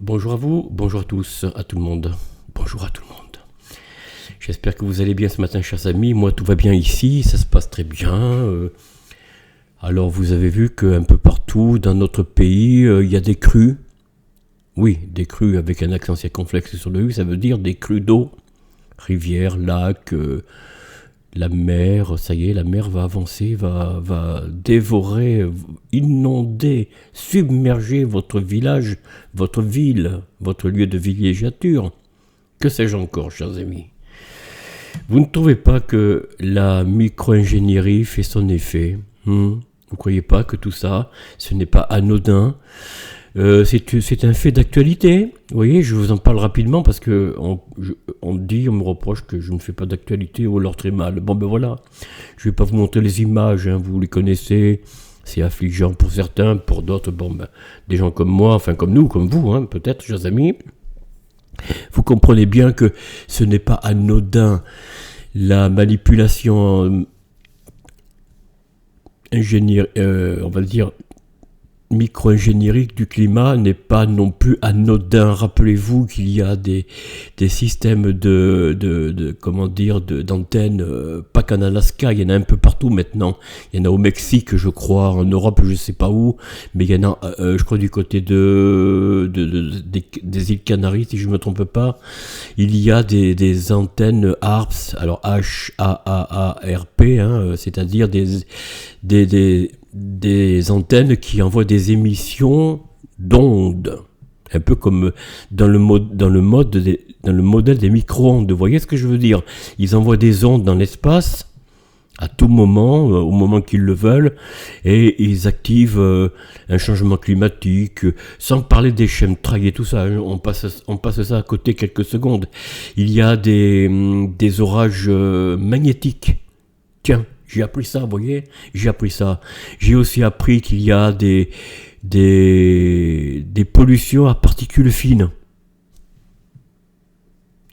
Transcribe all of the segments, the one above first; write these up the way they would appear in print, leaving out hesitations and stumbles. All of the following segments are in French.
Bonjour à vous, bonjour à tous, à tout le monde. Bonjour à tout le monde. J'espère que vous allez bien ce matin, chers amis. Moi, tout va bien ici, ça se passe très bien. Alors, vous avez vu qu'un peu partout dans notre pays, il y a des crues. Oui, des crues avec un accent circonflexe sur le U, ça veut dire des crues d'eau. Rivières, lacs, la mer, ça y est, la mer va avancer, va dévorer, inonder, submerger votre village, votre ville, votre lieu de villégiature. Que sais-je encore, chers amis? Vous ne trouvez pas que la micro-ingénierie fait son effet? Vous ne croyez pas que tout ça, ce n'est pas anodin? C'est un fait d'actualité. Vous voyez, je vous en parle rapidement parce que on me reproche que je ne fais pas d'actualité ou alors très mal. Bon ben voilà, je ne vais pas vous montrer les images, hein, vous les connaissez. C'est affligeant pour certains, pour d'autres, bon ben, des gens comme moi, enfin comme nous, comme vous, hein, peut-être, chers amis. Vous comprenez bien que ce n'est pas anodin. La manipulation on va dire micro-ingénierique du climat n'est pas non plus anodin. Rappelez-vous qu'il y a des systèmes d'antennes, pas qu'en Alaska, il y en a un peu partout maintenant. Il y en a au Mexique, je crois, en Europe, je sais pas où, mais il y en a, je crois, du côté des îles Canaries, si je me trompe pas. Il y a des antennes HARPS, alors H-A-A-A-R-P, hein, c'est-à-dire des antennes qui envoient des émissions d'ondes, un peu comme dans le modèle des micro-ondes. Vous voyez ce que je veux dire? Ils envoient des ondes dans l'espace à tout moment, au moment qu'ils le veulent, et ils activent un changement climatique, sans parler des chemtrails et tout ça. On passe ça à côté quelques secondes. Il y a des orages magnétiques. Tiens. J'ai appris ça, vous voyez, j'ai appris ça. J'ai aussi appris qu'il y a des pollutions à particules fines.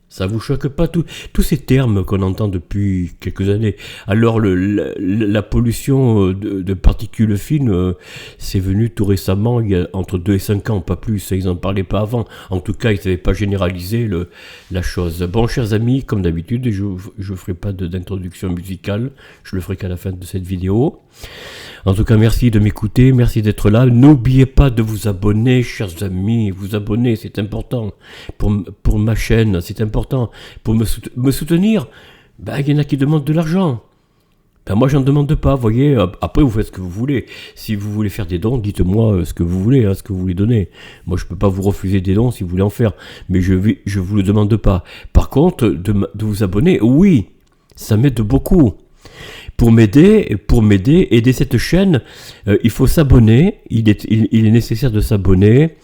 Ça vous choque pas tous ces termes qu'on entend depuis quelques années? Alors la pollution de particules fines, c'est venu tout récemment, il y a entre 2 et 5 ans, pas plus, ils n'en parlaient pas avant. En tout cas, ils n'avaient pas généralisé la chose. Bon, chers amis, comme d'habitude, je ne ferai pas d'introduction musicale, je le ferai qu'à la fin de cette vidéo. En tout cas, merci de m'écouter, merci d'être là. N'oubliez pas de vous abonner, chers amis. Vous abonner, c'est important pour ma chaîne, c'est important. Pour me soutenir, il y en a qui demandent de l'argent. Moi, j'en demande pas, vous voyez. Après, vous faites ce que vous voulez. Si vous voulez faire des dons, dites-moi ce que vous voulez, hein, ce que vous voulez donner. Moi, je peux pas vous refuser des dons si vous voulez en faire. Mais je vous le demande pas. Par contre, de vous abonner, oui, ça m'aide beaucoup. Pour m'aider, aider cette chaîne, il faut s'abonner, il est nécessaire de s'abonner,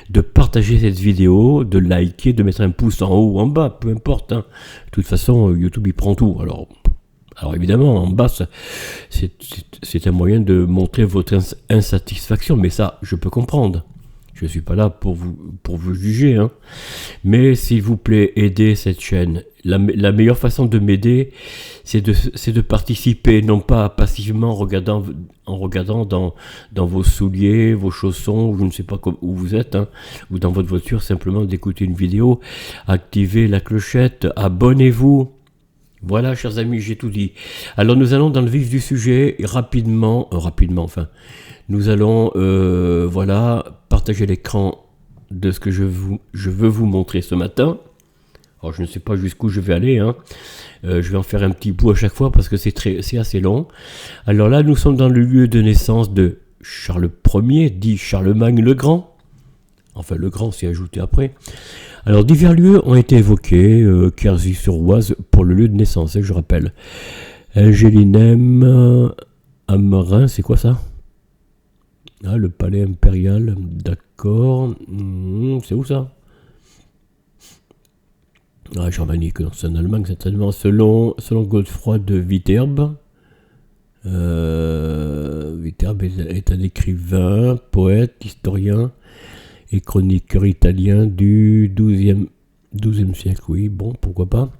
de partager cette vidéo, de liker, de mettre un pouce en haut ou en bas, peu importe. Hein. De toute façon, YouTube il prend tout. Alors évidemment, en bas, c'est un moyen de montrer votre insatisfaction, mais ça, je peux comprendre. Je ne suis pas là pour vous juger, hein. Mais s'il vous plaît, aidez cette chaîne. La meilleure façon de m'aider, c'est de participer, non pas passivement en regardant dans vos souliers, vos chaussons, ou je ne sais pas où vous êtes, hein, ou dans votre voiture, simplement d'écouter une vidéo, activez la clochette, abonnez-vous. Voilà, chers amis, j'ai tout dit. Alors nous allons dans le vif du sujet, rapidement, nous allons, partager l'écran de ce que je veux vous montrer ce matin. Alors je ne sais pas jusqu'où je vais aller, hein. Je vais en faire un petit bout à chaque fois parce que c'est assez long. Alors là, nous sommes dans le lieu de naissance de Charles Ier, dit Charlemagne le Grand. Enfin, le Grand s'est ajouté après. Alors, divers lieux ont été évoqués, Quersy-sur-Oise pour le lieu de naissance, je rappelle. Angelinem, Amerin, c'est quoi ça? Ah, le palais impérial, d'accord. C'est où ça? Ah, germanique, c'est en Allemagne, certainement. Selon Godefroy de Viterbe, Viterbe est un écrivain, poète, historien et chroniqueur italien du XIIe siècle, oui, bon, pourquoi pas.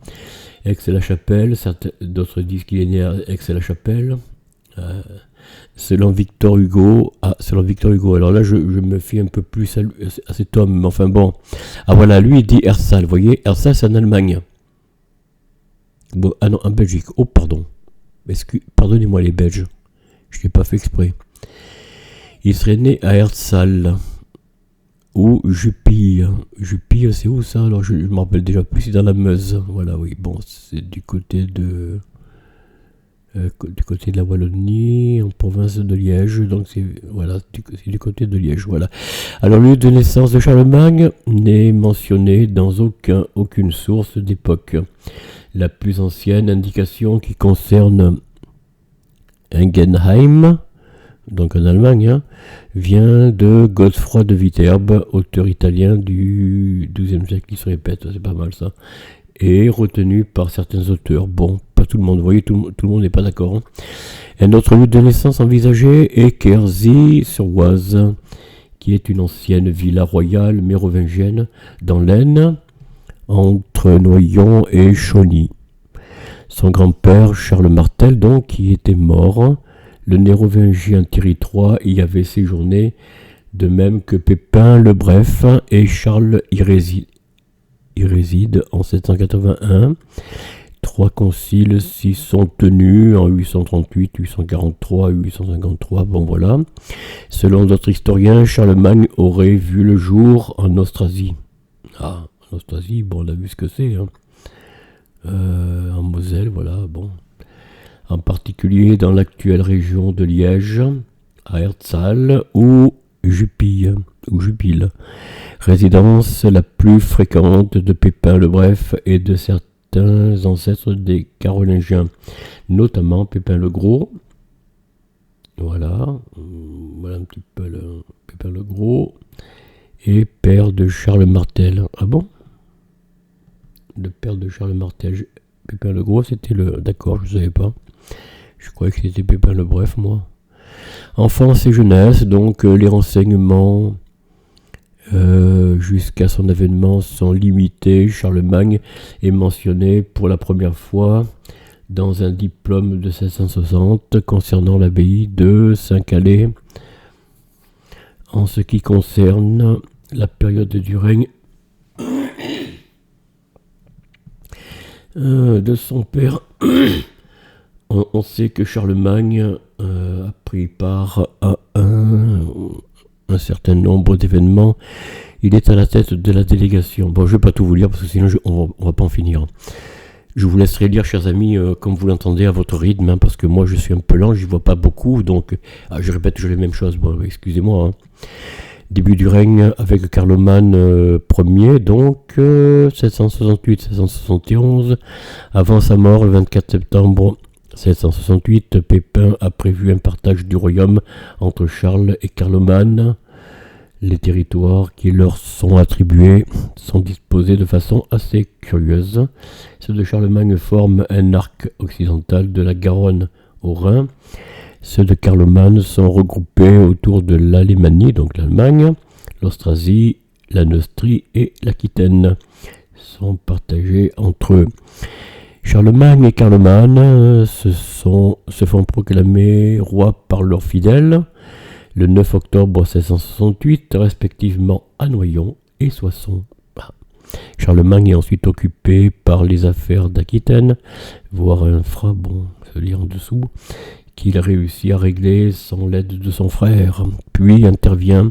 Aix-la-Chapelle, d'autres disent qu'il est né à Aix-la-Chapelle. selon Victor Hugo. Ah, selon Victor Hugo. Alors là, je me fie un peu plus à cet homme. Mais enfin bon. Ah voilà, lui, il dit Ersal. Vous voyez, Ersal, c'est en Allemagne. Bon, ah non, en Belgique. Oh, pardon. Pardonnez-moi les Belges. Je n'ai pas fait exprès. Il serait né à Ersal. Ou Jupille. Jupille, c'est où ça? Alors, je ne me rappelle déjà plus. C'est dans la Meuse. Voilà, oui. Bon, c'est du côté de la Wallonie, en province de Liège. Donc, c'est du côté de Liège. Voilà. Alors, le lieu de naissance de Charlemagne n'est mentionné dans aucune source d'époque. La plus ancienne indication qui concerne Ingenheim, donc en Allemagne, vient de Godefroy de Viterbe, auteur italien du XIIe siècle, qui se répète, c'est pas mal ça, et retenu par certains auteurs. Bon, pas tout le monde, vous voyez, tout le monde n'est pas d'accord. Hein. Un autre lieu de naissance envisagé est Querzy-sur-Oise, qui est une ancienne villa royale mérovingienne dans l'Aisne, entre Noyon et Chauny. Son grand-père, Charles Martel, donc, qui était mort, le Mérovingien Thierry III y avait séjourné, de même que Pépin le Bref et Charles y réside en 781. 3 conciles s'y sont tenus en 838, 843 et 853. Bon voilà. Selon d'autres historiens, Charlemagne aurait vu le jour en Austrasie. Ah, en Austrasie, bon, on a vu ce que c'est. Hein. En Moselle, voilà, bon. En particulier dans l'actuelle région de Liège, à Erzal ou Jupille, résidence la plus fréquente de Pépin le Bref et de certains ancêtres des Carolingiens, notamment Pépin le Gros. Voilà un petit peu Pépin le Gros, et père de Charles Martel. Ah bon? Le père de Charles Martel, Pépin le Gros, c'était le... D'accord, je ne savais pas. Je croyais que c'était Pépin le Bref, moi. Enfance et jeunesse, donc les renseignements jusqu'à son avènement sont limités. Charlemagne est mentionné pour la première fois dans un diplôme de 1660 concernant l'abbaye de Saint-Calais. En ce qui concerne la période du règne de son père, on sait que Charlemagne a pris part à un certain nombre d'événements. Il est à la tête de la délégation. Bon, je ne vais pas tout vous lire parce que sinon on va pas en finir. Je vous laisserai lire, chers amis, comme vous l'entendez, à votre rythme, hein, parce que moi je suis un peu lent, je ne vois pas beaucoup, donc je répète toujours les mêmes choses. Bon, excusez-moi. Hein. Début du règne avec Carloman Ier, donc 768-771. Avant sa mort, le 24 septembre 768, Pépin a prévu un partage du royaume entre Charles et Carloman. Les territoires qui leur sont attribués sont disposés de façon assez curieuse. Ceux de Charlemagne forment un arc occidental de la Garonne au Rhin. Ceux de Carloman sont regroupés autour de l'Alémanie, donc l'Allemagne, l'Austrasie, la Neustrie et l'Aquitaine. Sont partagés entre eux. Charlemagne et Carloman se font proclamer rois par leurs fidèles le 9 octobre 1668, respectivement à Noyon et Soissons. Charlemagne est ensuite occupé par les affaires d'Aquitaine, voire un bon, se lire en dessous, qu'il réussit à régler sans l'aide de son frère. Puis intervient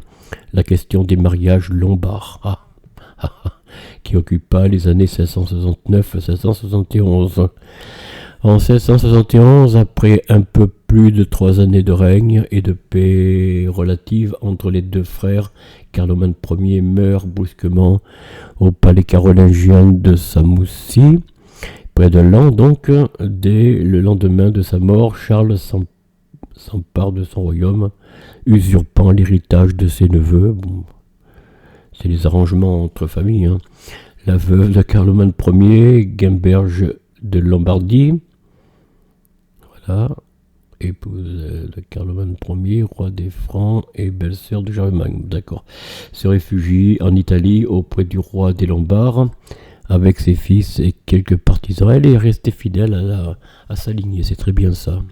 la question des mariages lombards, qui occupa les années 1669-1671. En 1671, après un peu plus de 3 années de règne et de paix relative entre les deux frères, Carloman Ier meurt brusquement au palais carolingien de Samoussy. Près d'un an, donc, dès le lendemain de sa mort, Charles s'empare de son royaume, usurpant l'héritage de ses neveux. Bon, c'est les arrangements entre familles. Hein. La veuve de Carloman Ier, Guimberge de Lombardie, voilà, épouse de Carloman Ier, roi des Francs et belle-sœur de Charlemagne, d'accord, se réfugie en Italie auprès du roi des Lombards, avec ses fils et quelques partisans. Elle est restée fidèle à sa lignée, c'est très bien ça.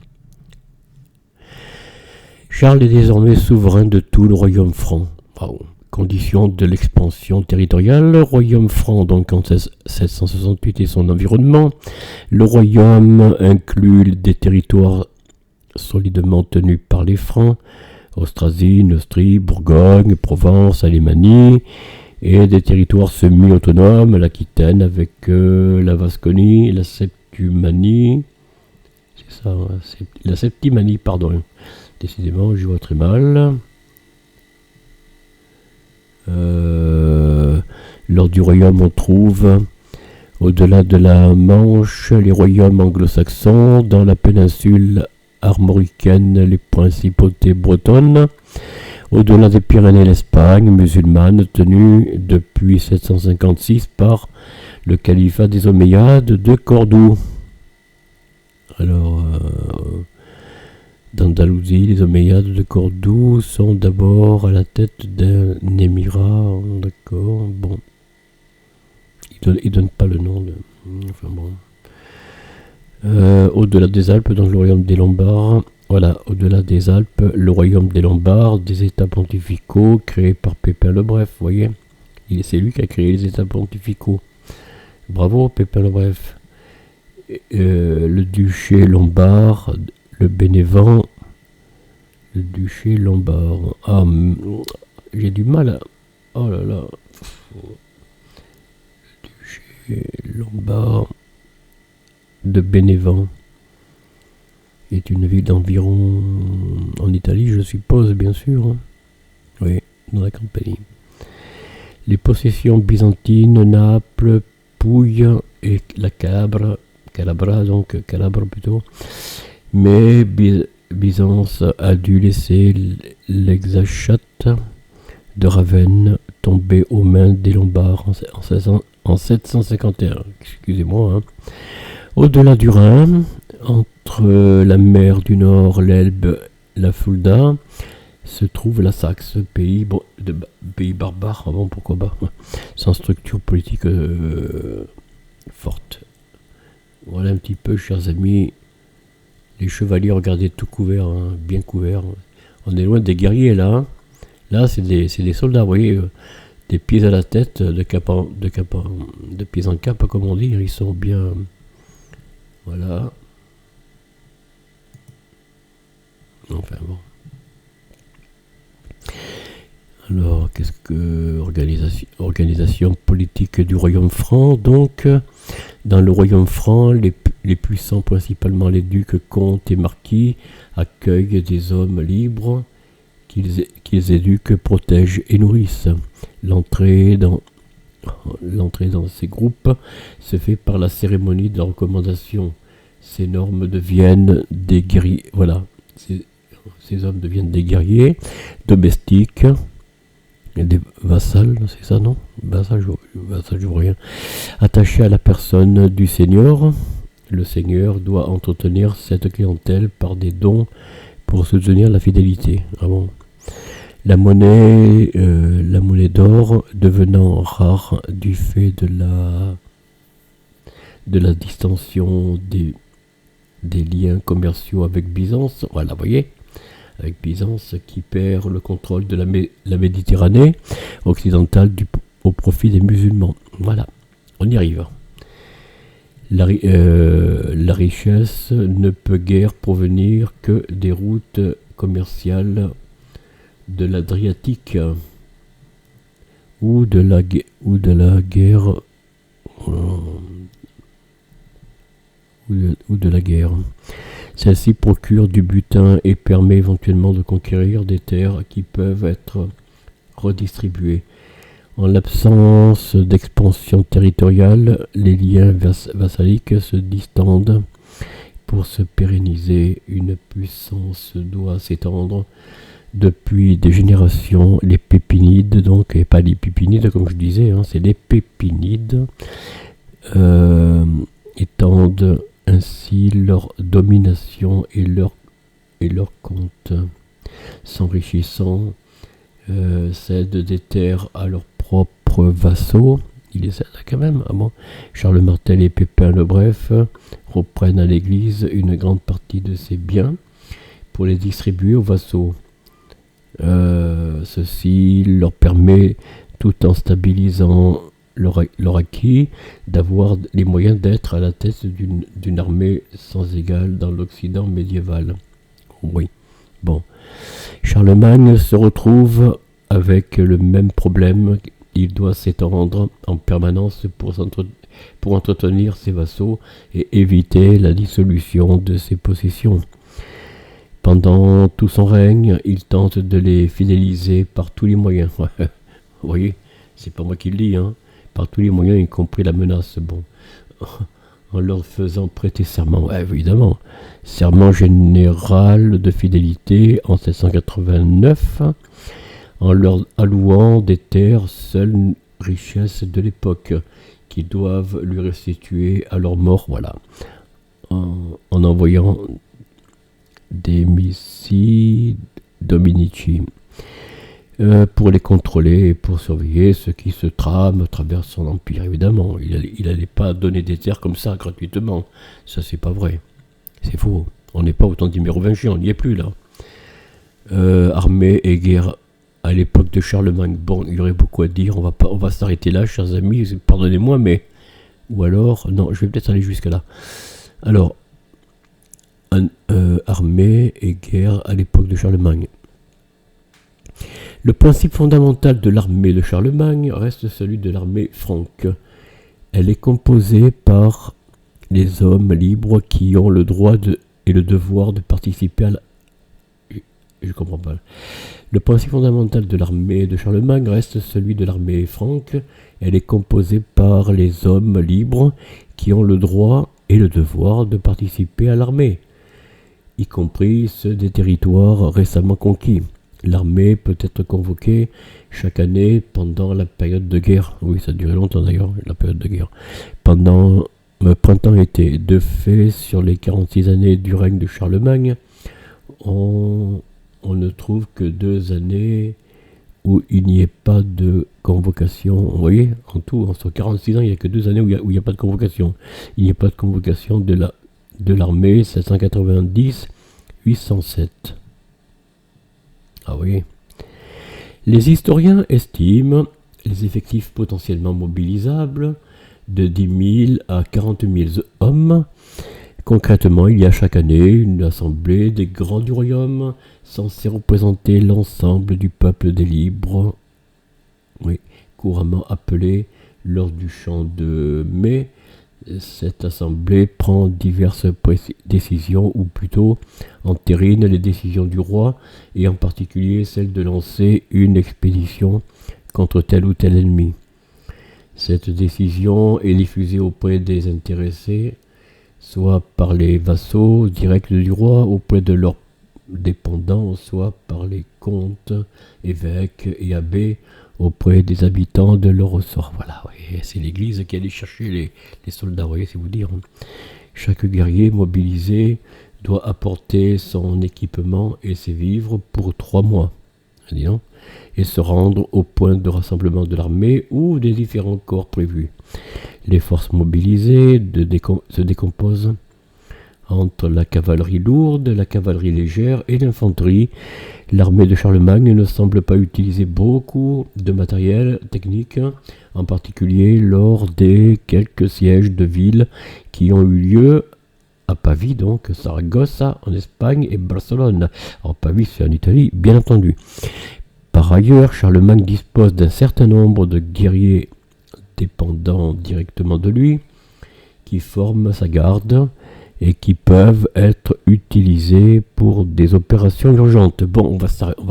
Charles est désormais souverain de tout le royaume franc. Wow. Condition de l'expansion territoriale, le royaume franc donc en 768 et son environnement. Le royaume inclut des territoires solidement tenus par les Francs, Austrasie, Neustrie, Bourgogne, Provence, Alémanie, et des territoires semi-autonomes, l'Aquitaine avec la Vasconie, la Septimanie, c'est ça, la Septimanie, pardon, décidément je vois très mal. Lors du royaume, on trouve, au-delà de la Manche, les royaumes anglo-saxons, dans la péninsule armoricaine, les principautés bretonnes, au-delà des Pyrénées, l'Espagne musulmane, tenue depuis 756 par le califat des Omeyyades de Cordoue. Alors, d'Andalousie, les Omeyyades de Cordoue sont d'abord à la tête d'un émirat, d'accord, bon. Ils donnent pas le nom de... Enfin bon. Au-delà des Alpes, dans le royaume des Lombards, voilà, au-delà des Alpes, le royaume des Lombards, des États pontificaux créés par Pépin le Bref, vous voyez, c'est lui qui a créé les États pontificaux. Bravo Pépin le Bref. Le duché lombard, le Bénévent, le duché lombard. Ah, j'ai du mal à... Oh là là. Le duché lombard de Bénévent est une ville d'environ en Italie, je suppose, bien sûr. Hein. Oui, dans la Campanie. Les possessions byzantines, Naples, Pouille et la Calabre plutôt. Mais Byzance a dû laisser l'exarchat de Ravenne tomber aux mains des Lombards en 751. Excusez-moi. Hein. Au-delà du Rhin, entre la mer du Nord, l'Elbe, la Fulda, se trouve la Saxe, pays barbare, avant pourquoi pas, sans structure politique forte. Voilà un petit peu, chers amis, les chevaliers, regardez tout couvert, hein, bien couvert. On est loin des guerriers là. Hein. Là, c'est des soldats, vous voyez, des pieds à la tête, de pieds en cap, comme on dit, ils sont bien. Voilà. Enfin bon. Alors, qu'est-ce que organisation politique du royaume franc? Donc, dans le royaume franc, les puissants, principalement les ducs, comtes et marquis, accueillent des hommes libres qu'ils éduquent, protègent et nourrissent. L'entrée dans ces groupes se fait par la cérémonie de la recommandation. Ces normes deviennent des guerriers. Voilà, ces hommes deviennent des guerriers domestiques. Et des vassals, c'est ça, non? Vassal, je vois rien. Attachés à la personne du seigneur, le seigneur doit entretenir cette clientèle par des dons pour soutenir la fidélité. Ah bon. La monnaie d'or devenant rare du fait de la distension des liens commerciaux avec Byzance. Voilà, vous voyez, avec Byzance qui perd le contrôle de la Méditerranée occidentale au profit des musulmans. Voilà, on y arrive. La richesse ne peut guère provenir que des routes commerciales de l'Adriatique ou de la guerre. Celle-ci procure du butin et permet éventuellement de conquérir des terres qui peuvent être redistribuées. En l'absence d'expansion territoriale, les liens vassaliques se distendent. Pour se pérenniser, une puissance doit s'étendre depuis des générations. Les Pépinides, donc, et pas les Pipinides comme je disais, hein, c'est les Pépinides, étendent ainsi leur domination et leur compte, s'enrichissant, cèdent des terres à leurs propres vassaux. Il est cède quand même. Ah bon. Charles Martel et Pépin le Bref reprennent à l'église une grande partie de ses biens, pour les distribuer aux vassaux. Ceci leur permet, tout en stabilisant leur acquis, d'avoir les moyens d'être à la tête d'une armée sans égale dans l'Occident médiéval. Oui, bon. Charlemagne se retrouve avec le même problème. Il doit s'étendre en permanence pour entretenir ses vassaux et éviter la dissolution de ses possessions. Pendant tout son règne, il tente de les fidéliser par tous les moyens. Vous voyez, c'est pas moi qui le dis, hein. Par tous les moyens, y compris la menace. Bon, en leur faisant prêter serment, ouais, évidemment, serment général de fidélité en 789, en leur allouant des terres, seule richesse de l'époque, qui doivent lui restituer à leur mort, voilà, en envoyant des missi dominici pour les contrôler et pour surveiller ce qui se trame à travers son empire, évidemment. Il n'allait pas donner des terres comme ça gratuitement, ça c'est pas vrai, c'est faux. On n'est pas au temps des Mérovingiens, on n'y est plus là. Armée et guerre à l'époque de Charlemagne. Bon, il y aurait beaucoup à dire, on va s'arrêter là, chers amis, pardonnez-moi, mais... Ou alors... Non, je vais peut-être aller jusqu'à là. Alors, armée et guerre à l'époque de Charlemagne. Le principe fondamental de l'armée de Charlemagne reste celui de l'armée franque. Elle est composée par les hommes libres qui ont le droit et le devoir de participer à la... Je comprends pas. Le principe fondamental de l'armée de Charlemagne reste celui de l'armée franque. Elle est composée par les hommes libres qui ont le droit et le devoir de participer à l'armée, y compris ceux des territoires récemment conquis. L'armée peut être convoquée chaque année pendant la période de guerre. Oui, ça a duré longtemps d'ailleurs, la période de guerre. Pendant le printemps-été. De fait, sur les 46 années du règne de Charlemagne, on ne trouve que 2 années où il n'y ait pas de convocation. Vous voyez, en tout, sur 46 ans, il n'y a que 2 années où il n'y a pas de convocation. Il n'y a pas de convocation de l'armée, 790-807. Ah oui. Les historiens estiment les effectifs potentiellement mobilisables de 10 000 à 40 000 hommes. Concrètement, il y a chaque année une assemblée des grands du royaume censée représenter l'ensemble du peuple des libres, oui, couramment appelée lors du chant de mai. Cette assemblée prend diverses décisions, ou plutôt entérine les décisions du roi, et en particulier celle de lancer une expédition contre tel ou tel ennemi. Cette décision est diffusée auprès des intéressés, soit par les vassaux directs du roi auprès de leurs dépendants, soit par les comtes, évêques et abbés auprès des habitants de leur ressort. Voilà, oui, c'est l'église qui allait chercher les soldats, vous voyez, c'est vous dire. Chaque guerrier mobilisé doit apporter son équipement et ses vivres pour 3 mois, et se rendre au point de rassemblement de l'armée ou des différents corps prévus. Les forces mobilisées se décomposent entre la cavalerie lourde, la cavalerie légère et l'infanterie. L'armée de Charlemagne ne semble pas utiliser beaucoup de matériel technique, en particulier lors des quelques sièges de villes qui ont eu lieu à Pavie, donc Saragossa en Espagne et Barcelone. Alors Pavie, c'est en Italie, bien entendu. Par ailleurs, Charlemagne dispose d'un certain nombre de guerriers dépendant directement de lui, qui forment sa garde et qui peuvent être utilisés pour des opérations urgentes. Bon, on va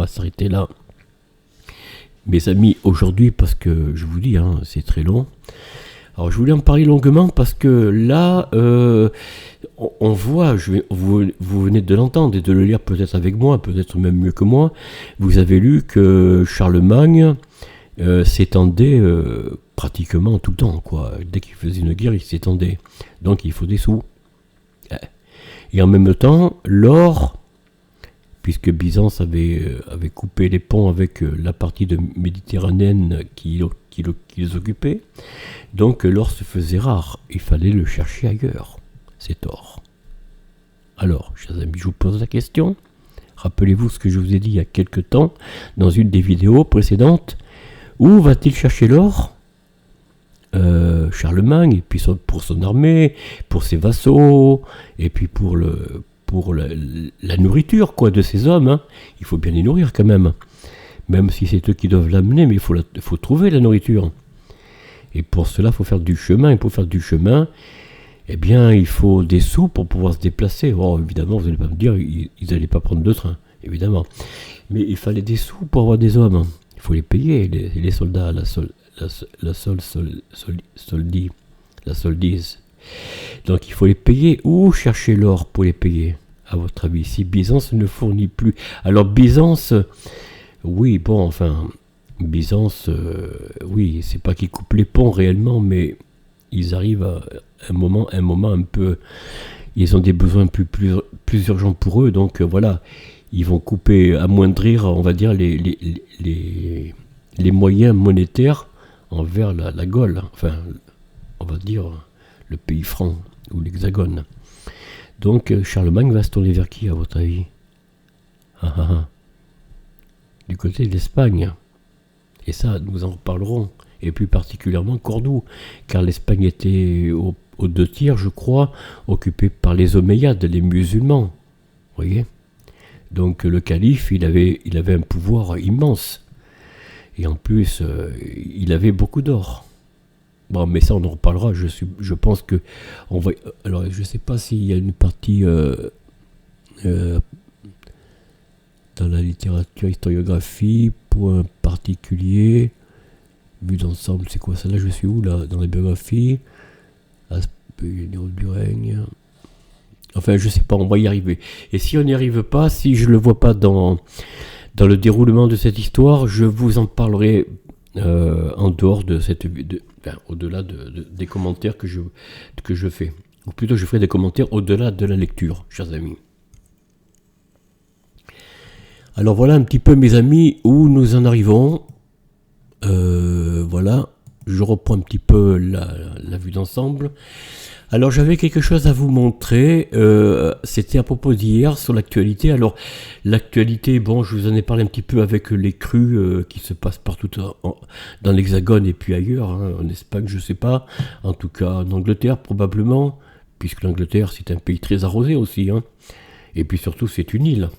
s'arrêter là, mes amis, aujourd'hui, parce que je vous dis, c'est très long. Alors, je voulais en parler longuement parce que là, on voit, vous venez de l'entendre et de le lire peut-être avec moi, peut-être même mieux que moi. Vous avez lu que Charlemagne s'étendait pratiquement tout le temps, quoi. Dès qu'il faisait une guerre, il s'étendait. Donc, il faut des sous. Et en même temps, l'or, puisque Byzance avait coupé les ponts avec la partie de méditerranéenne qui les occupait, donc l'or se faisait rare. Il fallait le chercher ailleurs, cet or. Alors, chers amis, je vous pose la question. Rappelez-vous ce que je vous ai dit il y a quelque temps dans une des vidéos précédentes. Où va-t-il chercher l'or? Charlemagne, et puis pour son armée, pour ses vassaux, et puis pour la nourriture quoi, de ces hommes. Hein. Il faut bien les nourrir quand même. Même si c'est eux qui doivent l'amener, mais il faut trouver la nourriture. Et pour cela, il faut faire du chemin. Et pour faire du chemin, eh bien, il faut des sous pour pouvoir se déplacer. Oh, évidemment, vous n'allez pas me dire, ils n'allaient pas prendre de train, évidemment. Mais il fallait des sous pour avoir des hommes. Il faut les payer, les soldats, la soldise. Donc il faut les payer. Où chercher l'or pour les payer, à votre avis, si Byzance ne fournit plus? Alors Byzance, oui, bon, enfin, Byzance, oui, c'est pas qu'ils coupent les ponts réellement, mais ils arrivent à un moment un peu, ils ont des besoins plus urgents pour eux, donc voilà, ils vont couper, amoindrir, on va dire, les moyens monétaires envers la Gaule, enfin, on va dire le pays franc ou l'Hexagone. Donc Charlemagne va se tourner vers qui, à votre avis? Du côté de l'Espagne. Et ça, nous en reparlerons. Et plus particulièrement Cordoue, car l'Espagne était aux 2 tiers, je crois, occupée par les Omeyyades, les musulmans. Vous voyez? Donc le calife, il avait un pouvoir immense. Et en plus, il avait beaucoup d'or. Bon, mais ça, on en reparlera. Je pense que on va. Alors, je ne sais pas s'il y a une partie dans la littérature, historiographie, point particulier, vue d'ensemble. C'est quoi ça? Là, je suis où là dans la biographie? Aspect du règne. Enfin, je sais pas. On va y arriver. Et si on n'y arrive pas, si je le vois pas dans le déroulement de cette histoire, je vous en parlerai en dehors de cette au-delà des commentaires que je fais. Ou plutôt, je ferai des commentaires au-delà de la lecture, chers amis. Alors voilà un petit peu, mes amis, où nous en arrivons. Voilà, je reprends un petit peu la vue d'ensemble. Alors j'avais quelque chose à vous montrer, c'était à propos d'hier sur l'actualité. Alors l'actualité, bon, je vous en ai parlé un petit peu avec les crues qui se passent partout dans l'Hexagone et puis ailleurs, hein, en Espagne je sais pas, en tout cas en Angleterre probablement, puisque l'Angleterre c'est un pays très arrosé aussi, hein, et puis surtout c'est une île.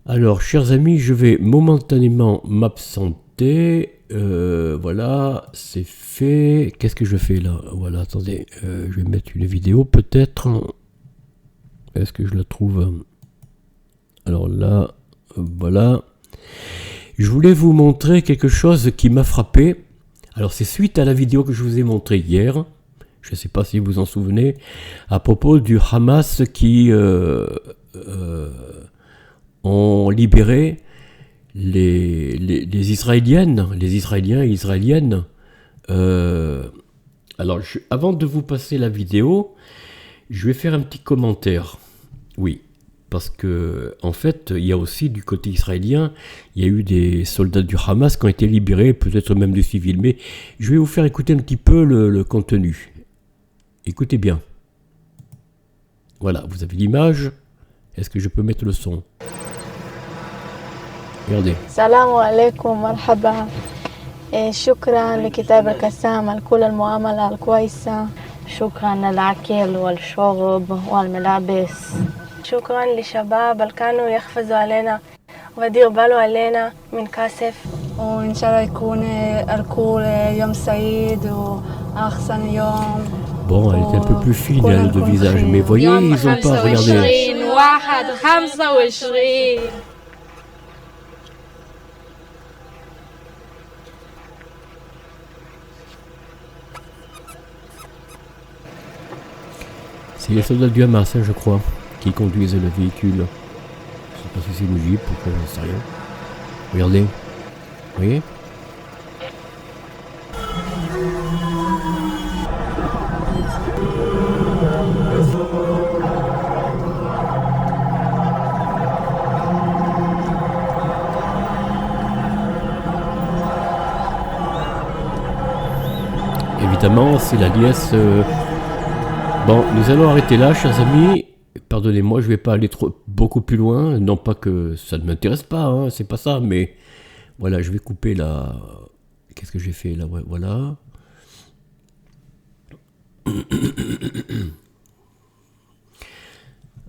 Alors chers amis, je vais momentanément m'absenter. Voilà, c'est fait. Qu'est-ce que je fais là? Voilà, attendez, je vais mettre une vidéo peut-être. Est-ce que je la trouve? Alors là, voilà. Je voulais vous montrer quelque chose qui m'a frappé. Alors c'est suite à la vidéo que je vous ai montrée hier. Je ne sais pas si vous vous en souvenez. À propos du Hamas qui ont libéré les Israéliennes, les Israéliens et Israéliennes. Alors, avant de vous passer la vidéo, je vais faire un petit commentaire. Oui, parce que en fait, il y a aussi du côté israélien, il y a eu des soldats du Hamas qui ont été libérés, peut-être même des civils. Mais je vais vous faire écouter un petit peu le contenu. Écoutez bien. Voilà, vous avez l'image. Est-ce que je peux mettre le son? Regardez. Salam alaikum, marhaba. شكرا لكتاب القسام على كل المعاملة الكويسة. شكرا للأكل والشرب والملابس. شكرا للشباب اللي كانوا يحفظوا علينا ويديروا بالو علينا من كاسف. وإن شاء الله يكون الكل يوم سعيد وأحسن يوم. Bon, elle était un peu plus fine, elle, de visage, mais voyez, ils ont pas regardé. C'est les soldats du Hamas, hein, je crois, qui conduisent le véhicule. Je sais pas si c'est une Jeep ou quoi, j'en sais rien. Regardez. Vous voyez? Évidemment, c'est la liesse. Bon, nous allons arrêter là, chers amis, pardonnez-moi, je vais pas aller beaucoup plus loin. Non pas que ça ne m'intéresse pas, hein, c'est pas ça, mais voilà, je vais couper la... Qu'est-ce que j'ai fait là? Ouais, voilà.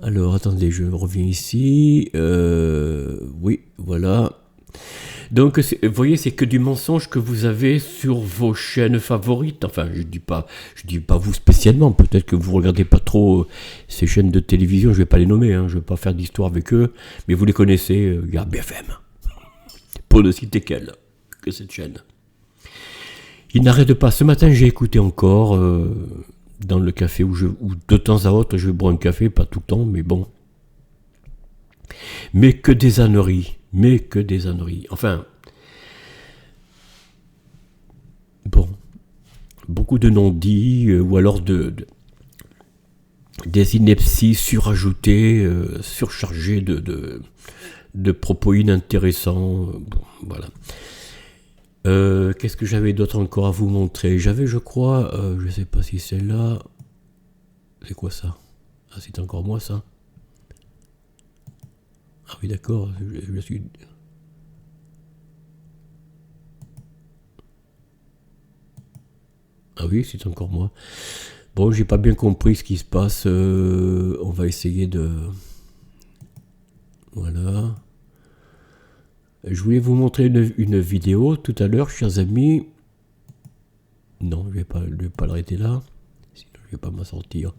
Alors, attendez, je reviens ici. Oui, voilà. Donc, vous voyez, c'est que du mensonge que vous avez sur vos chaînes favorites. Enfin, je dis pas vous spécialement. Peut-être que vous regardez pas trop ces chaînes de télévision. Je vais pas les nommer. Hein, je vais pas faire d'histoire avec eux. Mais vous les connaissez. Il y a BFM. Pour ne citer qu'elle, que cette chaîne. Il n'arrête pas. Ce matin, j'ai écouté encore dans le café où de temps à autre, je vais boire un café, pas tout le temps, mais bon. Mais que des âneries. Enfin, bon, beaucoup de non-dits, ou alors des inepties surajoutées, surchargées de propos inintéressants. Bon, voilà. Qu'est-ce que j'avais d'autre encore à vous montrer? J'avais, je crois, je sais pas si c'est là. C'est quoi ça? Ah, c'est encore moi ça? Ah oui, d'accord, je suis... Ah oui, c'est encore moi. Bon, j'ai pas bien compris ce qui se passe. On va essayer de... Voilà. Je voulais vous montrer une vidéo tout à l'heure, chers amis. Non, je vais pas l'arrêter là. Sinon, je vais pas m'en sortir.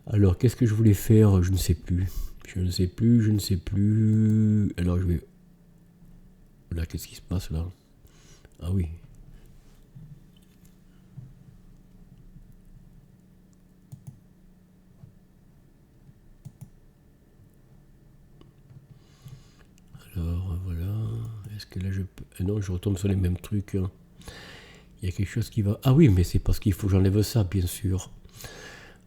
Alors, qu'est-ce que je voulais faire? Je ne sais plus. Alors, je vais... Là, qu'est-ce qui se passe là? Ah oui. Alors, voilà. Est-ce que là, je peux... Non, je retombe sur les mêmes trucs. Hein. Il y a quelque chose qui va... Ah oui, mais c'est parce qu'il faut que j'enlève ça, bien sûr.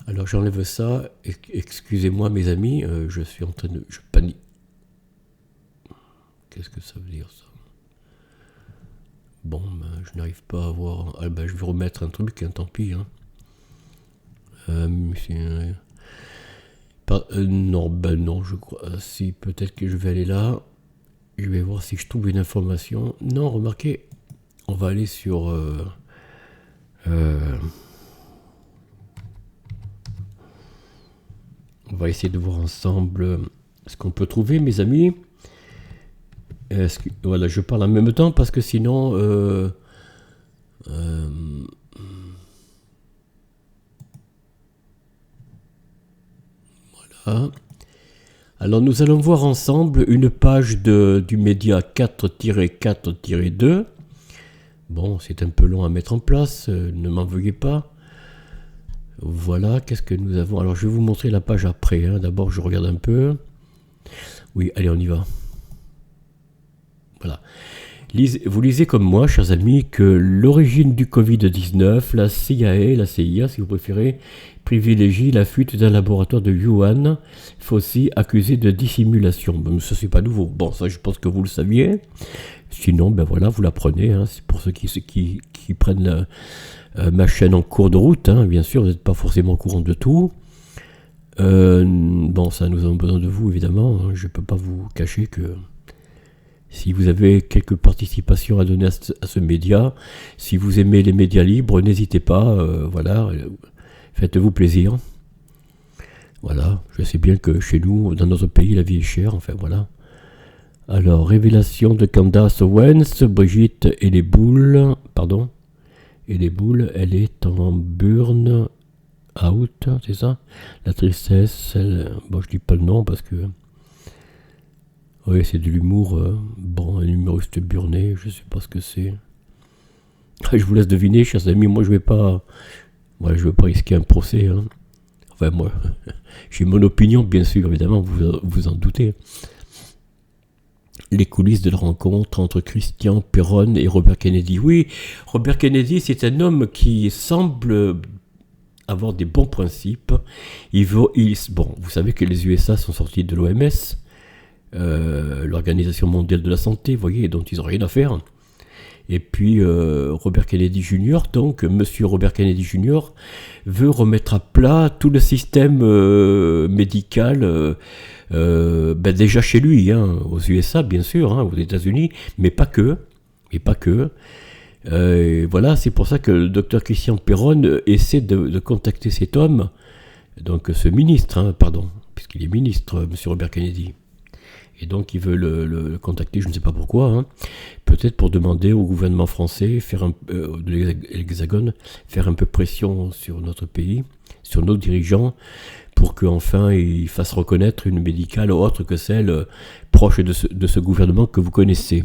Alors j'enlève ça, excusez-moi mes amis, je suis en train de... Je panique. Qu'est-ce que ça veut dire ça? Bon, ben, je n'arrive pas à voir... Ah ben je vais remettre un truc, hein, tant pis. Hein. Non, ben non, je crois... Si, peut-être que je vais aller là. Je vais voir si je trouve une information. Non, remarquez, on va aller sur... On va essayer de voir ensemble ce qu'on peut trouver, mes amis. Voilà, je parle en même temps parce que sinon... voilà. Alors, nous allons voir ensemble une page du média 4-4-2. Bon, c'est un peu long à mettre en place, ne m'en veuillez pas. Voilà, qu'est-ce que nous avons? Alors, je vais vous montrer la page après. Hein. D'abord, je regarde un peu. Oui, allez, on y va. Voilà. Vous lisez comme moi, chers amis, que l'origine du Covid-19, la CIA, si vous préférez, privilégie la fuite d'un laboratoire de Wuhan, Fauci, accusé de dissimulation. Ben, ça, c'est pas nouveau. Bon, ça, je pense que vous le saviez. Sinon, ben voilà, vous l'apprenez. Hein. C'est pour ceux qui prennent ma chaîne en cours de route. Hein. Bien sûr, vous n'êtes pas forcément au courant de tout. Bon, ça, nous avons besoin de vous, évidemment. Hein. Je ne peux pas vous cacher que si vous avez quelques participations à donner à ce média, si vous aimez les médias libres, n'hésitez pas. Voilà, faites-vous plaisir. Voilà, je sais bien que chez nous, dans notre pays, la vie est chère. Enfin, voilà. Alors, révélation de Candace Owens, Brigitte et les boules, elle est en burn out, c'est ça? La tristesse, bon, je dis pas le nom parce que... Oui, c'est de l'humour, bon, un humoriste burné, je sais pas ce que c'est. Je vous laisse deviner, chers amis, moi je vais pas risquer un procès, hein. Enfin, moi, j'ai mon opinion, bien sûr, évidemment, vous en doutez. Les coulisses de la rencontre entre Christian Perron et Robert Kennedy. Oui, Robert Kennedy, c'est un homme qui semble avoir des bons principes. Bon, vous savez que les USA sont sortis de l'OMS, l'Organisation mondiale de la santé, vous voyez, dont ils n'ont rien à faire. Et puis Robert Kennedy Jr., donc Monsieur Robert Kennedy Jr., veut remettre à plat tout le système médical, déjà chez lui, hein, aux USA bien sûr, hein, aux États-Unis, mais pas que. Voilà, c'est pour ça que le docteur Christian Perron essaie de contacter cet homme, donc ce ministre, hein, pardon, puisqu'il est ministre, Monsieur Robert Kennedy. Et donc il veut le contacter, je ne sais pas pourquoi, hein, peut-être pour demander au gouvernement français, de l'Hexagone, faire un peu pression sur notre pays, sur nos dirigeants, pour qu'enfin ils fassent reconnaître une médicale autre que celle proche de ce gouvernement que vous connaissez.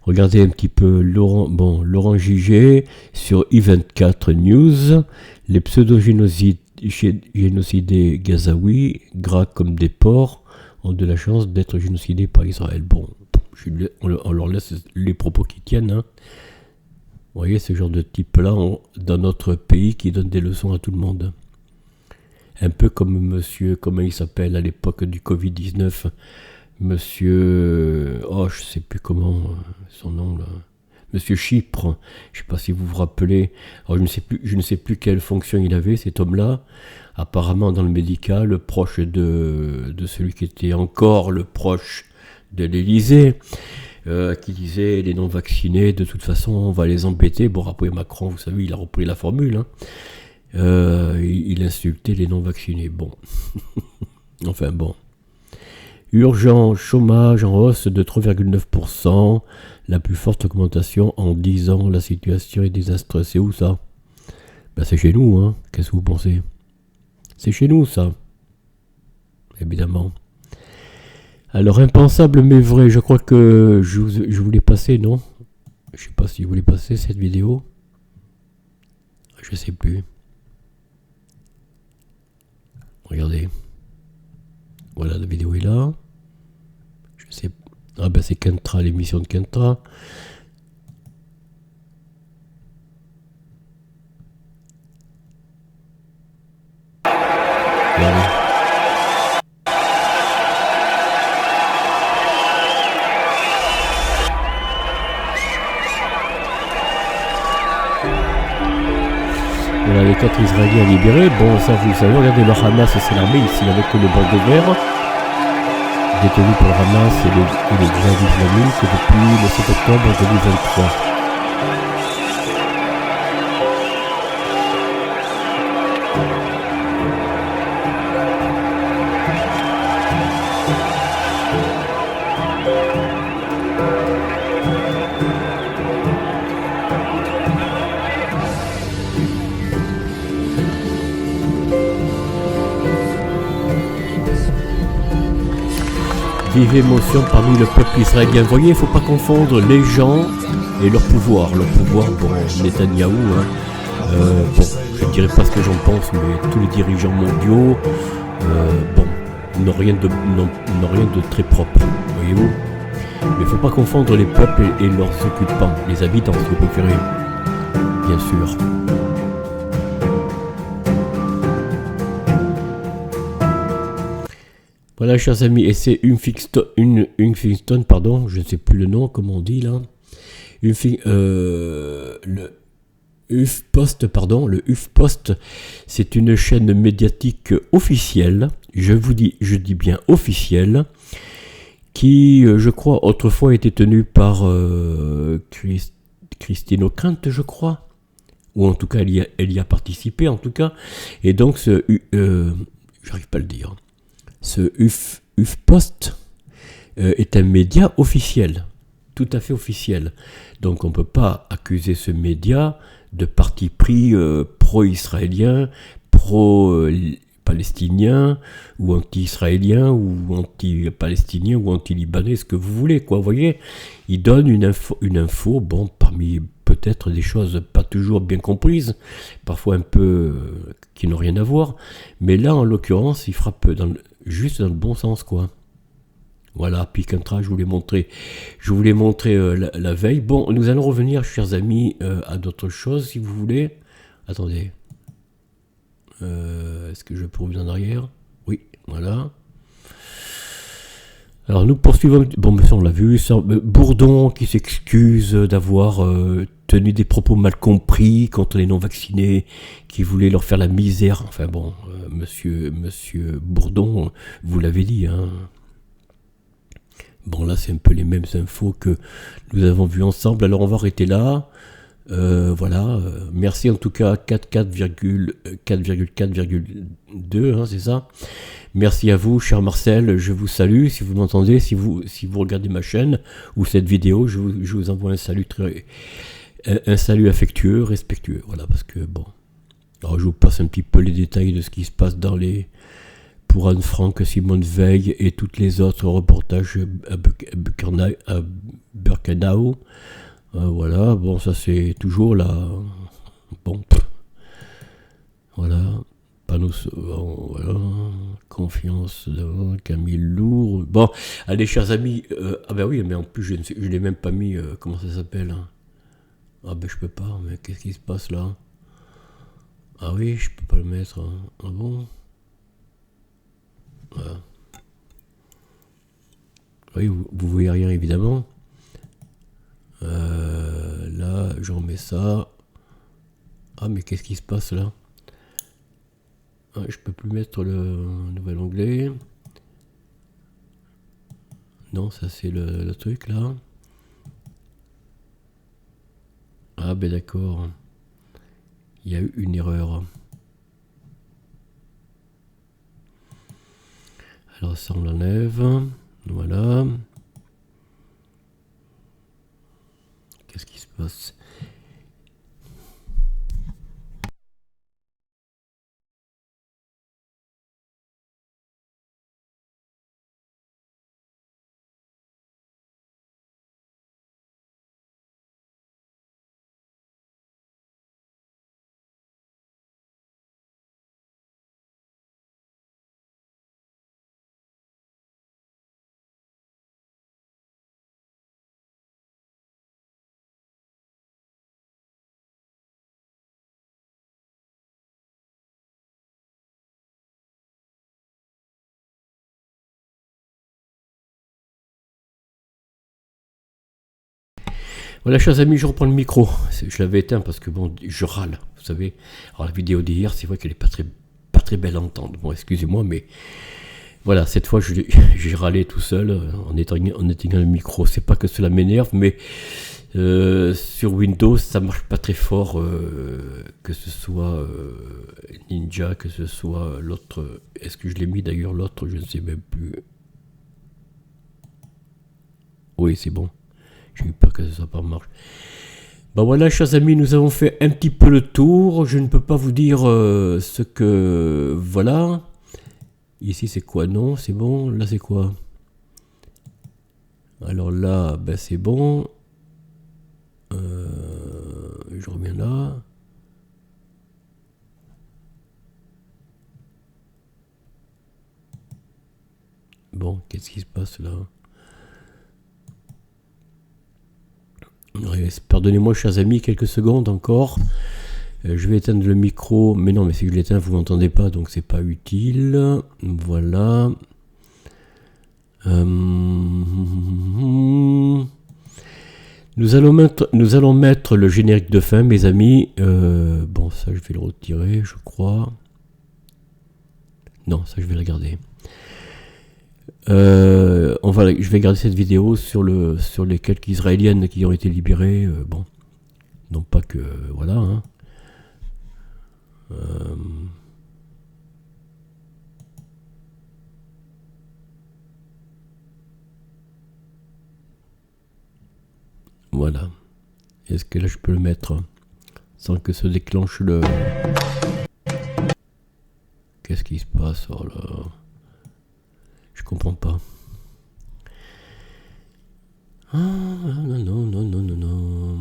Regardez un petit peu Laurent Gigé sur I24 News. Les pseudo-génocidés gazaouis, gras comme des porcs, ont de la chance d'être génocidés par Israël. Bon, on leur laisse les propos qui tiennent. Hein. Vous voyez ce genre de type-là dans notre pays qui donne des leçons à tout le monde. Un peu comme monsieur, comment il s'appelle à l'époque du Covid-19, monsieur, je sais plus comment son nom là, monsieur Chypre, je sais pas si vous vous rappelez, alors je ne sais plus quelle fonction il avait cet homme-là, apparemment dans le médical, proche de celui qui était encore le proche de l'Élysée, qui disait les non-vaccinés, de toute façon on va les embêter. Bon, après Macron, vous savez, il a repris la formule, hein. Il insultait les non-vaccinés. Bon. Enfin bon. Urgent, chômage en hausse de 3,9%. La plus forte augmentation en 10 ans. La situation est désastreuse. C'est où ça? C'est chez nous, hein. Qu'est-ce que vous pensez? C'est chez nous, ça. Évidemment. Alors, impensable mais vrai. Je crois que je voulais passer, non? Je sais pas si je voulais passer cette vidéo. Je sais plus. Regardez. Voilà, la vidéo est là. Je sais. C'est Kentra, l'émission de Kentra. Regardez. Voilà les 4 Israéliens libérés. Bon, ça vous savez, regardez le Hamas, c'est l'armée ici avec le bandeau vert. Détenu par le Hamas et les djihadistes islamiques depuis le 7 octobre 2023. Vive émotion parmi le peuple israélien. Vous voyez, il ne faut pas confondre les gens et leur pouvoir. Leur pouvoir, bon, Netanyahou, hein. Je ne dirais pas ce que j'en pense, mais tous les dirigeants mondiaux, n'ont rien de très propre, voyez-vous. Mais il ne faut pas confondre les peuples et leurs occupants, les habitants, si vous préférez, bien sûr. Voilà, chers amis, et c'est Huffington, pardon, je ne sais plus le nom, comment on dit là. Le HuffPost, c'est une chaîne médiatique officielle, je dis bien officielle, qui, je crois, autrefois était tenue par Christine O'Krent, je crois, ou en tout cas, elle y a participé, en tout cas, et donc, j'arrive pas à le dire. Ce HuffPost est un média officiel, tout à fait officiel. Donc on ne peut pas accuser ce média de parti pris pro-israélien, pro-palestinien, ou anti-israélien, ou anti-palestinien, ou anti-libanais, ce que vous voulez, quoi. Vous voyez, il donne une info, bon, parmi peut-être des choses pas toujours bien comprises, parfois un peu qui n'ont rien à voir, mais là, en l'occurrence, il frappe juste dans le bon sens, quoi. Voilà, puis Kentra, je voulais montrer la veille. Bon, nous allons revenir, chers amis, à d'autres choses, si vous voulez. Attendez. Est-ce que je peux revenir en arrière? Oui. Voilà. Alors nous poursuivons. Bon, mais ça on l'a vu. Ça, Bourdon qui s'excuse d'avoir tenu des propos mal compris contre les non-vaccinés, qui voulait leur faire la misère. Enfin bon, monsieur Bourdon, vous l'avez dit, hein. Bon, là c'est un peu les mêmes infos que nous avons vues ensemble. Alors on va arrêter là. Voilà. Merci en tout cas 4,4,2, hein, c'est ça. Merci à vous, cher Marcel. Je vous salue. Si vous m'entendez, si vous regardez ma chaîne ou cette vidéo, je vous envoie un salut affectueux, respectueux. Voilà, parce que bon. Alors je vous passe un petit peu les détails de ce qui se passe pour Anne Frank, Simone Veil et toutes les autres reportages à Birkenau. Voilà, bon, ça c'est toujours là. Bon, voilà. Voilà. Confiance de Camille Lourd. Bon, allez, chers amis. Ah ben oui, mais en plus, je ne l'ai même pas mis. Comment ça s'appelle, hein. Ah ben je peux pas, mais qu'est-ce qui se passe là? Ah oui, je peux pas le mettre. Hein. Ah bon? Voilà. Oui, vous voyez rien évidemment. Là, j'en mets ça. Ah, mais qu'est-ce qui se passe là? Ah, je peux plus mettre le nouvel onglet. Non, ça c'est le truc là. Ah, ben d'accord. Il y a eu une erreur. Alors ça on l'enlève. Voilà. Qu'est-ce qui se passe? Voilà, chers amis, je reprends le micro. Je l'avais éteint parce que bon, je râle, vous savez. Alors la vidéo d'hier, c'est vrai qu'elle est pas très belle à entendre. Bon, excusez-moi, mais voilà, cette fois, j'ai râlé tout seul en éteignant le micro. C'est pas que cela m'énerve, mais sur Windows, ça marche pas très fort, que ce soit Ninja, que ce soit l'autre. Est-ce que je l'ai mis d'ailleurs l'autre? Je ne sais même plus. Oui, c'est bon. J'ai eu peur que ça pas marche. Ben voilà, chers amis, nous avons fait un petit peu le tour. Je ne peux pas vous dire ce que... Voilà. Ici, c'est quoi? Non, c'est bon. Là, c'est quoi? Alors là, ben c'est bon. Je reviens là. Bon, qu'est-ce qui se passe là? Pardonnez-moi, chers amis, quelques secondes encore. Je vais éteindre le micro, mais non, mais si je l'éteins, vous m'entendez pas, donc c'est pas utile. Voilà. Nous allons mettre le générique de fin, mes amis. Bon, ça, je vais le retirer, je crois. Non, ça, je vais le garder. Je vais garder cette vidéo sur les quelques Israéliennes qui ont été libérées. Bon, non pas que voilà. Hein. Voilà. Est-ce que là je peux le mettre sans que se déclenche le... Qu'est-ce qui se passe? Oh là. Je comprends pas. Ah, non, non, non, non, non, non.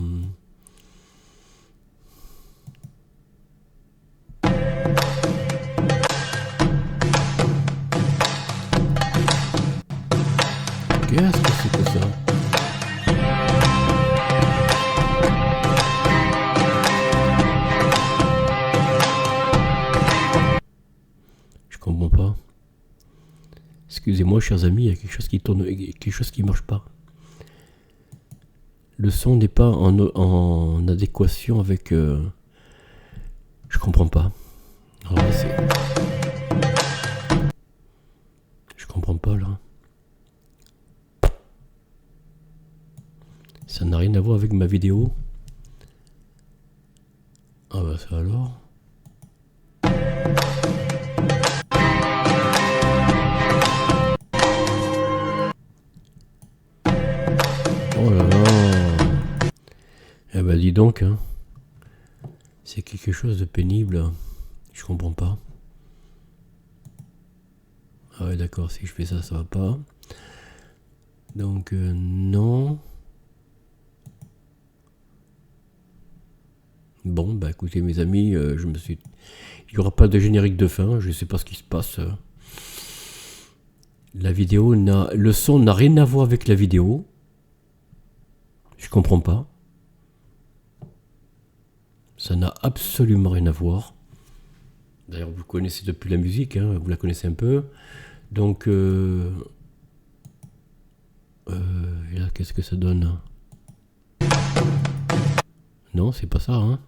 Qu'est-ce que c'est que ça? Je comprends pas. Excusez-moi, chers amis, il y a quelque chose qui tourne, quelque chose qui marche pas. Le son n'est pas en adéquation avec... je comprends pas. Alors là, je comprends pas, là. Ça n'a rien à voir avec ma vidéo. Ah bah ça alors. Oh là là. Eh ben dis donc, hein. C'est quelque chose de pénible. Je comprends pas. Ah ouais d'accord, si je fais ça, ça va pas. Donc non. Bon bah écoutez mes amis, il n'y aura pas de générique de fin, je sais pas ce qui se passe. La vidéo le son n'a rien à voir avec la vidéo. Je comprends pas. Ça n'a absolument rien à voir. D'ailleurs, vous connaissez depuis la musique, hein, vous la connaissez un peu. Donc, là, qu'est-ce que ça donne? Non, c'est pas ça, hein.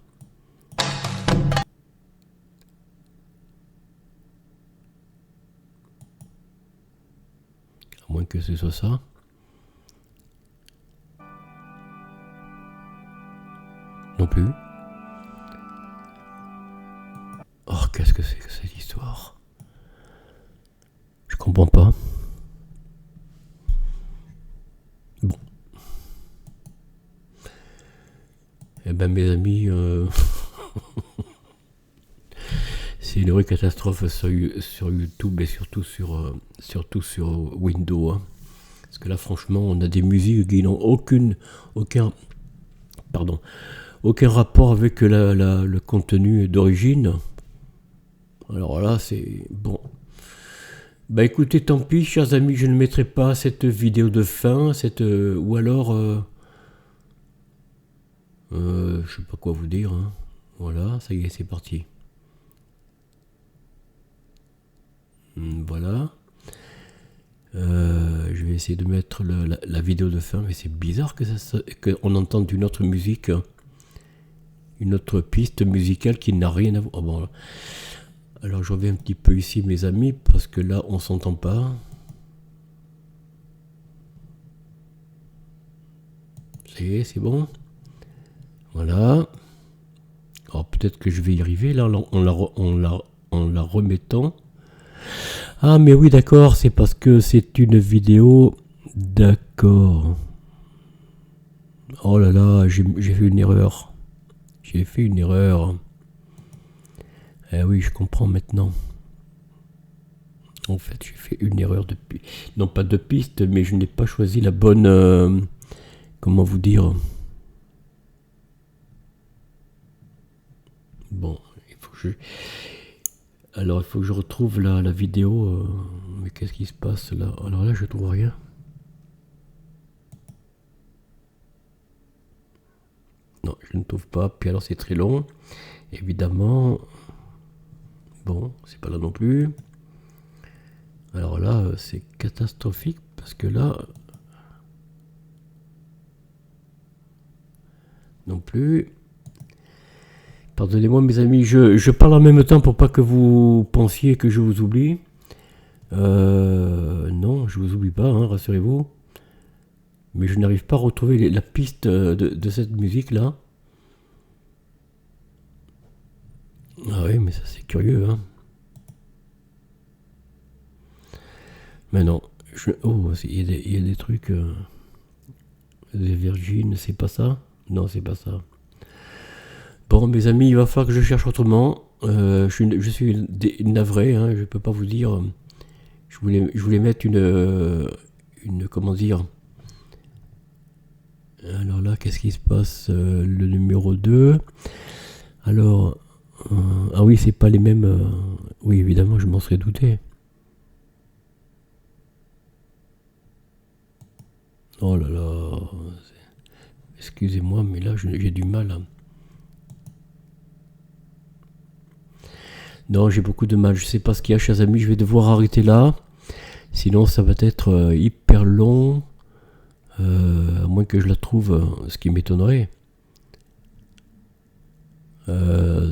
À moins que ce soit ça. Non plus. Oh, qu'est-ce que c'est que cette histoire? Je comprends pas. Bon. Eh ben mes amis, c'est une vraie catastrophe sur YouTube et surtout sur Windows. Hein. Parce que là franchement on a des musiques qui n'ont aucun rapport avec le contenu d'origine. Alors là c'est bon. Bah écoutez, tant pis, chers amis, je ne mettrai pas cette vidéo de fin, ou alors, je sais pas quoi vous dire. Hein. Voilà, ça y est, c'est parti. Voilà. Je vais essayer de mettre la vidéo de fin, mais c'est bizarre qu'on entende une autre musique, une autre piste musicale qui n'a rien à voir. Oh, bon, alors je reviens un petit peu ici mes amis, parce que là on s'entend pas. Ça y est, c'est bon. Voilà. Alors peut-être que je vais y arriver là en la remettant. Ah mais oui d'accord, c'est parce que c'est une vidéo. D'accord. Oh là là, j'ai fait une erreur. J'ai fait une erreur. Eh oui, je comprends maintenant. En fait, j'ai fait une erreur de piste. Non, pas de piste, mais je n'ai pas choisi la bonne... comment vous dire? Bon, il faut que alors, il faut que je retrouve la vidéo. Mais qu'est-ce qui se passe là? Alors là, je trouve rien. Non, je ne trouve pas. Puis alors, c'est très long. Évidemment... Bon, c'est pas là non plus. Alors là, c'est catastrophique parce que là, non plus. Pardonnez-moi mes amis, je parle en même temps pour pas que vous pensiez que je vous oublie. Non, je vous oublie pas, hein, rassurez-vous. Mais je n'arrive pas à retrouver la piste de cette musique là. Ah oui, mais ça c'est curieux, hein. Mais non, oh, il y a des trucs... des Virgin, c'est pas ça? Non, c'est pas ça. Bon, mes amis, il va falloir que je cherche autrement. Je suis navré, hein, je peux pas vous dire... Je voulais mettre une... Comment dire? Alors là, qu'est-ce qui se passe? Le numéro 2. Alors... ah oui, c'est pas les mêmes... oui, évidemment, je m'en serais douté. Oh là là... Excusez-moi, mais là, j'ai du mal. Hein. Non, j'ai beaucoup de mal. Je sais pas ce qu'il y a, chers amis. Je vais devoir arrêter là. Sinon, ça va être hyper long, à moins que je la trouve, ce qui m'étonnerait.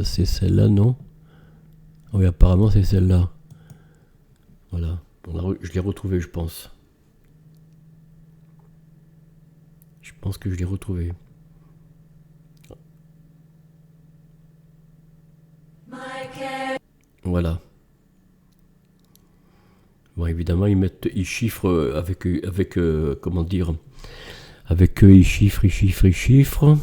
C'est celle-là, non? Oui, apparemment, c'est celle-là. Voilà. Je l'ai retrouvée, je pense. Je pense que je l'ai retrouvée. Voilà. Bon, évidemment, ils chiffrent avec comment dire, avec eux, ils chiffrent.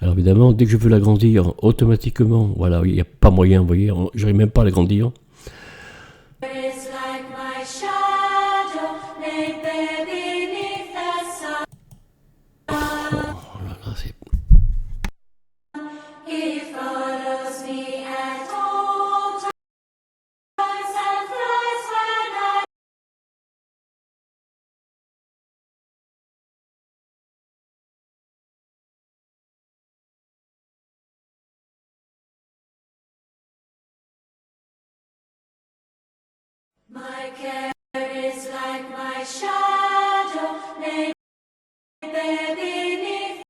Alors évidemment, dès que je veux l'agrandir, automatiquement, voilà, il n'y a pas moyen, vous voyez, j'arrive même pas à l'agrandir. Oh là là, c'est... My care is like my shadow, lay there beneath.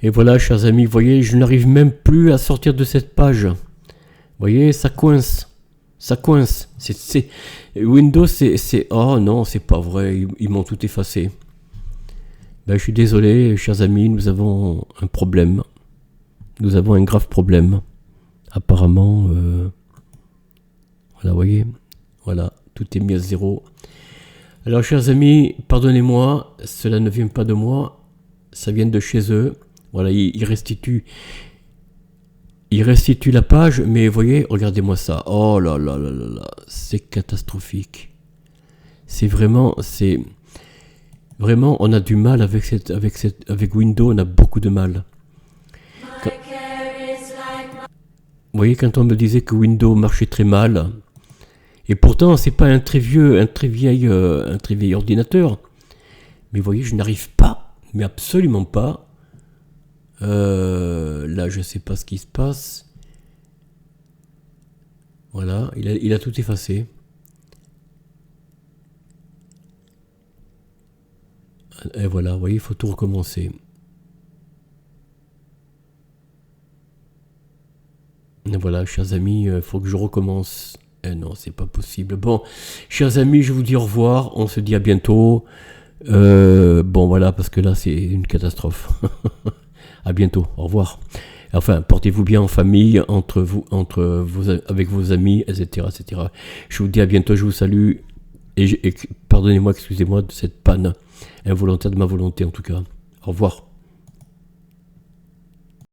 Et voilà, chers amis, vous voyez, je n'arrive même plus à sortir de cette page. Vous voyez, ça coince. Ça coince. Windows, c'est... Oh non, c'est pas vrai, ils m'ont tout effacé. Ben, je suis désolé, chers amis, nous avons un problème. Nous avons un grave problème. Apparemment, voilà, vous voyez, voilà, tout est mis à zéro. Alors, chers amis, pardonnez-moi, cela ne vient pas de moi, ça vient de chez eux. Voilà, ils restituent la page, mais vous voyez, regardez-moi ça. Oh là là là là là, c'est catastrophique. C'est vraiment, on a du mal avec Windows, on a beaucoup de mal. Vous voyez, quand on me disait que Windows marchait très mal, et pourtant c'est pas un très vieil ordinateur, mais vous voyez, je n'arrive pas, mais absolument pas. Là, je sais pas ce qui se passe. Voilà, il a tout effacé. Et voilà, vous voyez, il faut tout recommencer. Et voilà, chers amis, il faut que je recommence. Non, c'est pas possible. Bon, chers amis, je vous dis au revoir. On se dit à bientôt. Bon, voilà, parce que là, c'est une catastrophe. À bientôt. Au revoir. Enfin, portez-vous bien en famille, avec vos amis, etc., etc. Je vous dis à bientôt. Je vous salue. Et pardonnez-moi, excusez-moi de cette panne involontaire de ma volonté, en tout cas. Au revoir.